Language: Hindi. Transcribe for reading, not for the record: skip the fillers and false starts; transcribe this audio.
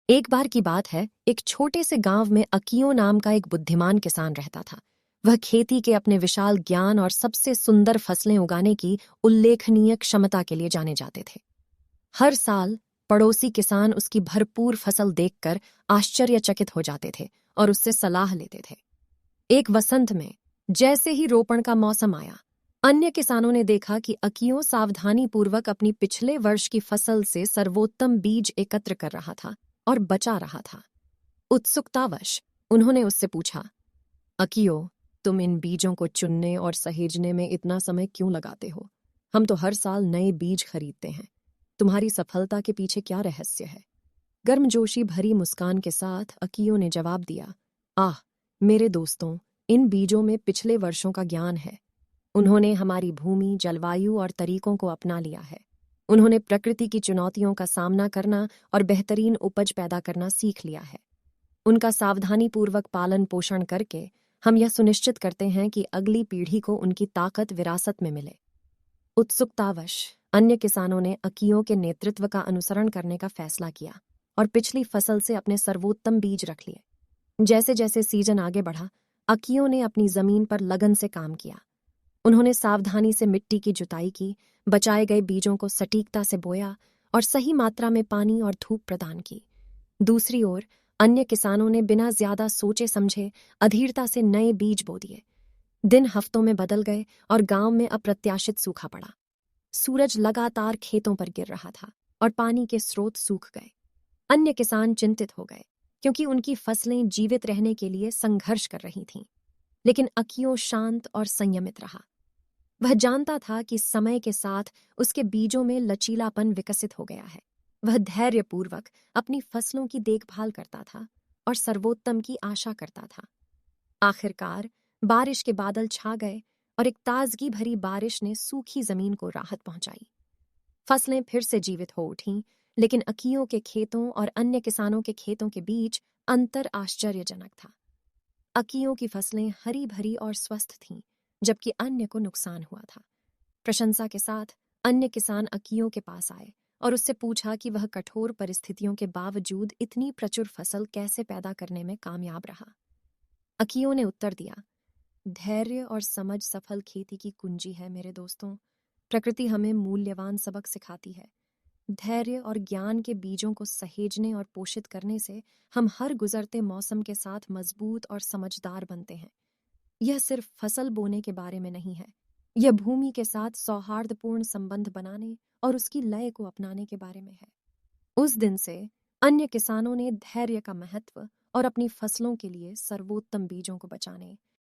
एक बार की बात है, एक छोटे से गांव में अकियो नाम का एक बुद्धिमान किसान रहता था। वह खेती के अपने विशाल ज्ञान और सबसे सुंदर फसलें उगाने की उल्लेखनीय क्षमता के लिए जाने जाते थे। हर साल पड़ोसी किसान उसकी भरपूर फसल देखकर आश्चर्यचकित हो जाते थे और उससे सलाह लेते थे। एक वसंत में जैसे ही रोपण का मौसम आया, अन्य किसानों ने देखा कि अकियो सावधानी पूर्वक अपनी पिछले वर्ष की फसल से सर्वोत्तम बीज एकत्र कर रहा था और बचा रहा था। उत्सुकतावश उन्होंने उससे पूछा, अकियो, तुम इन बीजों को चुनने और सहेजने में इतना समय क्यों लगाते हो? हम तो हर साल नए बीज खरीदते हैं। तुम्हारी सफलता के पीछे क्या रहस्य है? गर्मजोशी भरी मुस्कान के साथ अकियो ने जवाब दिया, आह, मेरे दोस्तों, इन बीजों में पिछले वर्षों का ज्ञान है। उन्होंने हमारी भूमि, जलवायु और तरीकों को अपना लिया है। उन्होंने प्रकृति की चुनौतियों का सामना करना और बेहतरीन उपज पैदा करना सीख लिया है। उनका सावधानीपूर्वक पालन पोषण करके हम यह सुनिश्चित करते हैं कि अगली पीढ़ी को उनकी ताकत विरासत में मिले। उत्सुकतावश अन्य किसानों ने अकियो के नेतृत्व का अनुसरण करने का फैसला किया और पिछली फसल से अपने सर्वोत्तम बीज रख लिए। जैसे जैसे सीजन आगे बढ़ा, अकियो ने अपनी जमीन पर लगन से काम किया। उन्होंने सावधानी से मिट्टी की जुताई की, बचाए गए बीजों को सटीकता से बोया और सही मात्रा में पानी और धूप प्रदान की। दूसरी ओर अन्य किसानों ने बिना ज्यादा सोचे समझे अधीरता से नए बीज बो दिए। दिन हफ्तों में बदल गए और गांव में अप्रत्याशित सूखा पड़ा। सूरज लगातार खेतों पर गिर रहा था और पानी के स्रोत सूख गए। अन्य किसान चिंतित हो गए क्योंकि उनकी फसलें जीवित रहने के लिए संघर्ष कर रही थीं। लेकिन अकियो शांत और संयमित रहा। वह जानता था कि समय के साथ उसके बीजों में लचीलापन विकसित हो गया है। वह धैर्यपूर्वक अपनी फसलों की देखभाल करता था और सर्वोत्तम की आशा करता था। आखिरकार बारिश के बादल छा गए और एक ताजगी भरी बारिश ने सूखी जमीन को राहत पहुंचाई। फसलें फिर से जीवित हो उठीं, लेकिन अकियो के खेतों और अन्य किसानों के खेतों के बीच अंतर आश्चर्यजनक था। अकियो की फसलें हरी भरी और स्वस्थ थीं, जबकि अन्य को नुकसान हुआ था। प्रशंसा के साथ अन्य किसान अकियो के पास आए और उससे पूछा कि वह कठोर परिस्थितियों के बावजूद इतनी प्रचुर फसल कैसे पैदा करने में कामयाब रहा। अकियो ने उत्तर दिया, धैर्य और समझ सफल खेती की कुंजी है मेरे दोस्तों। प्रकृति हमें मूल्यवान सबक सिखाती है। धैर्य और ज्ञान के बीजों को सहेजने और पोषित करने से हम हर गुजरते मौसम के साथ मजबूत और समझदार बनते हैं। यह सिर्फ फसल बोने के बारे में नहीं है, यह भूमि के साथ सौहार्दपूर्ण संबंध बनाने और उसकी लय को अपनाने के बारे में है। उस दिन से अन्य किसानों ने धैर्य का महत्व और अपनी फसलों के लिए सर्वोत्तम बीजों को बचाने